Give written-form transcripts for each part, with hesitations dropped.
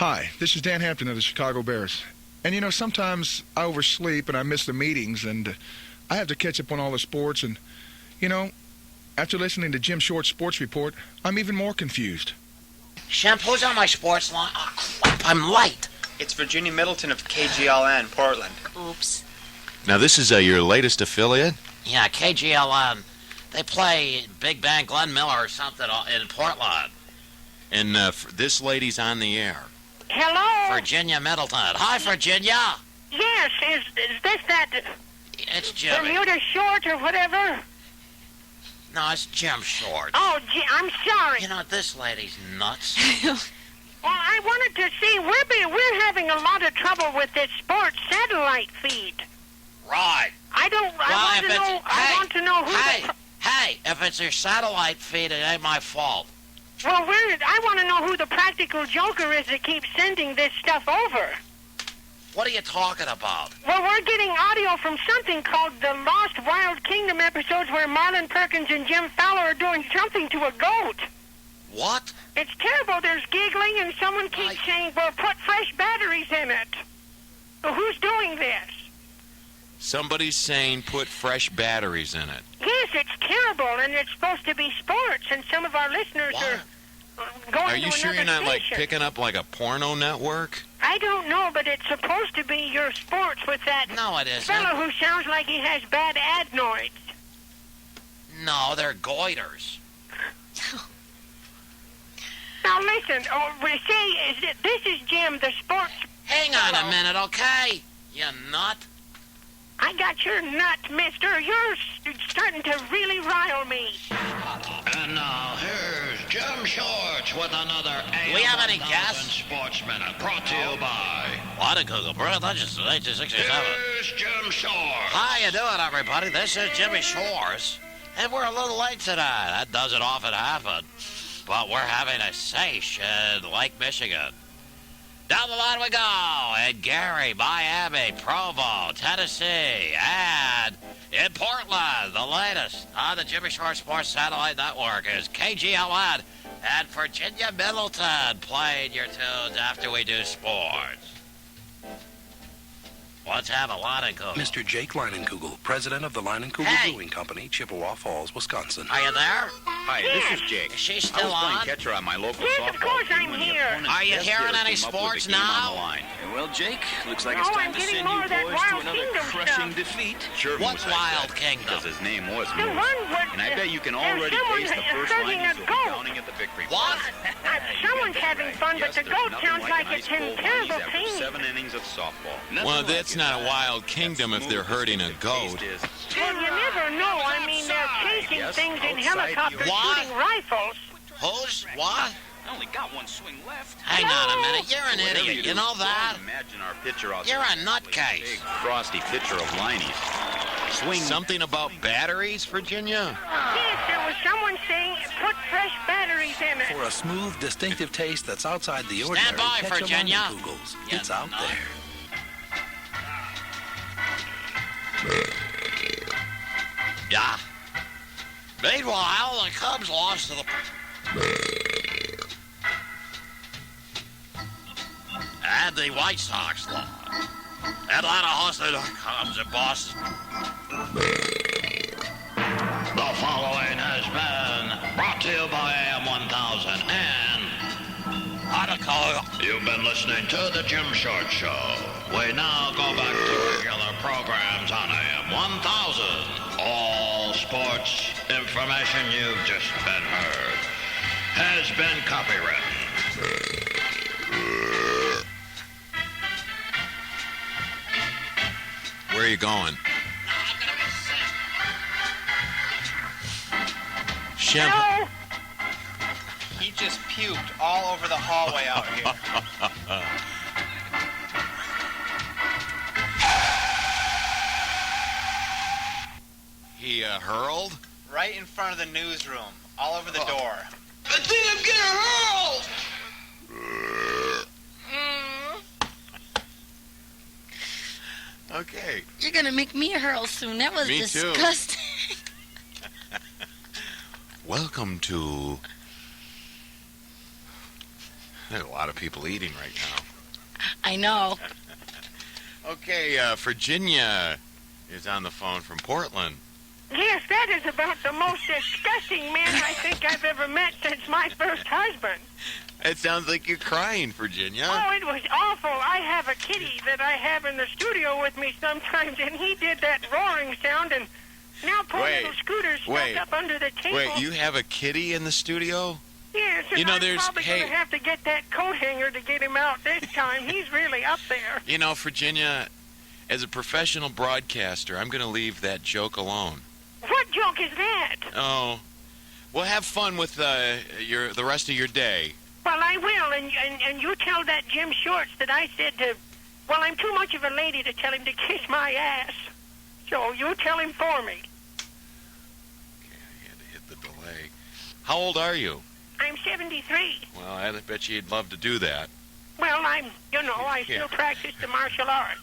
Hi, this is Dan Hampton of the Chicago Bears. And you know, sometimes I oversleep and I miss the meetings, and I have to catch up on all the sports. And, you know, after listening to Jim Short's sports report, I'm even more confused. Shampoo's on my sports line. Oh, crap, I'm late. It's Virginia Middleton of kGLN, Portland. Oops. Now, this is your latest affiliate? Yeah, kGLN. They play Big Bang Glenn Miller or something in Portland. And this lady's on the air. Hello? Virginia Middleton. Hi, Virginia. Yes, is this that It's Jimmy. Bermuda Short or whatever? No, it's Jim Short. Oh, I'm sorry. You know, this lady's nuts. Well, I wanted to see, we're having a lot of trouble with this sports satellite feed. Right. I want to know who Hey, if it's your satellite feed, it ain't my fault. Well, I want to know who the practical joker is that keeps sending this stuff over. What are you talking about? Well, we're getting audio from something called the Lost Wild Kingdom episodes where Marlon Perkins and Jim Fowler are doing something to a goat. What? It's terrible. There's giggling and someone keeps saying, well, put fresh batteries in it. Well, who's doing this? Somebody's saying put fresh batteries in it. Yes, it's terrible, and it's supposed to be sports, and some of our listeners are going Are you to sure you're another not like station. picking up like a porno network? I don't know, but it's supposed to be your sports with that No, it isn't. fellow who sounds like he has bad adenoids. No, they're goiters. Now listen, this is Jim, the sports... Hang on a minute, okay? You nut. I got your nut, mister. You're starting to really rile me. And now here's Jim Shorts with another Do we have any guests? Sports Minute brought to you by... What a Google, bro. That's just 1867. Here's Jim Shorts. How you doing, everybody? This is Jimmy Shores. And we're a little late today. That doesn't often happen. But we're having a sesh in Lake Michigan. Down the line we go. In Gary, Miami, Provo, Tennessee, and in Portland, the latest on the Jimmy Shore Sports Satellite Network is kGLN and Virginia Middleton playing your tunes after we do sports. Let's have a Leinenkugel. Mr. Jake Leinenkugel, president of the Leinenkugel Brewing Company, Chippewa Falls, Wisconsin. Are you there? Hi, this is Jake. Is she I still was playing on? catcher on my local Yes, softball of course team I'm when the here. opponent's Are you best hearing hitter any came up with sports the game now? on the line. Well, Jake, looks like No, it's I'm time to getting send more you of that boys Wild to another Kingdom crushing stuff. defeat. Sherman What was like Wild that, Kingdom? because his name was The Moose. one with... And I bet you can there's already someone taste the first hurting line a you'll be goat. counting at the victory. What? Someone's having fun, but the goat sounds like it's in terrible after pain. 7 innings of softball. Well, that's not a wild kingdom if they're hurting a goat. Well, you never know. I mean, they're chasing Yes, things in outside helicopters, What? shooting rifles. Who's? What? I only got one swing left. Hang on a minute. You're an Whatever idiot. do, You know go that? and Imagine our pitcher out You're there. a nutcase. Big, frosty pitcher of Liney's. Swing. Something about batteries, Virginia? Yes, there was someone saying, put fresh batteries in it. For a smooth, distinctive taste that's outside the ordinary, Stand by, catch 'em Virginia. on the Googles. Yeah, It's out no. there. Yeah. Meanwhile, the Cubs lost to the... And the White Sox lost. Atlanta hosted the Cubs in Boston. The following has been brought to you by AM 1000 and... You've been listening to The Jim Short Show. We now go back to regular programs on AM 1000. All sports information you've just been heard has been copywritten. Where are you going? I'm gonna be sick. Shampoo. No, He just puked all over the hallway out here. He hurled? Right in front of the newsroom, all over the door. I think I'm getting hurled! Okay. You're gonna make me hurl soon. That was Me too. disgusting. Welcome to There's a lot of people eating right now. I know. Okay, Virginia is on the phone from Portland. Yes, that is about the most disgusting man I think I've ever met since my first husband. It sounds like you're crying, Virginia. Oh, it was awful. I have a kitty that I have in the studio with me sometimes, and he did that roaring sound, and now poor little Scooter's stuck up under the table. Wait, you have a kitty in the studio? Yes, and I'm there's probably going to have to get that coat hanger to get him out this time. He's really up there. You know, Virginia, as a professional broadcaster, I'm going to leave that joke alone. What joke is that? Oh, well, have fun with the rest of your day. Well, I will, and you tell that Jim Shorts that I said to... Well, I'm too much of a lady to tell him to kiss my ass. So you tell him for me. Okay, I had to hit the delay. How old are you? I'm 73. Well, I bet you'd love to do that. Well, I still practice the martial arts.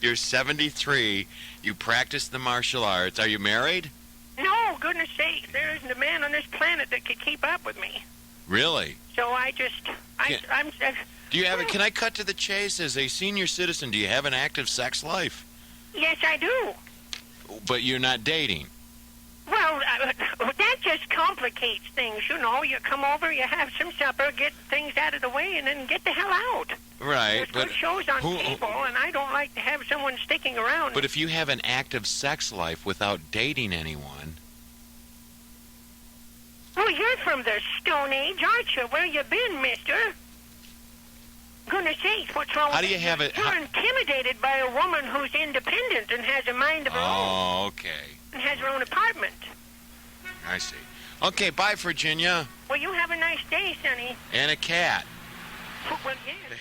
You're 73. You practice the martial arts. Are you married? No, goodness sake, there isn't a man on this planet that could keep up with me. Really? So Do you have? Can I cut to the chase? As a senior citizen, do you have an active sex life? Yes, I do. But you're not dating. Well, that just complicates things, You come over, you have some supper, get things out of the way, and then get the hell out. Right, There's good shows on cable, and I don't like to have someone sticking around. But if you have an active sex life without dating anyone... Well, you're from the Stone Age, aren't you? Where you been, mister? Goodness sakes, what's wrong How with do you have it? You're intimidated by a woman who's independent and has a mind of her own. Oh, okay. And has her own apartment. I see. Okay, bye, Virginia. Well, you have a nice day, Sonny. And a cat. Well, yes.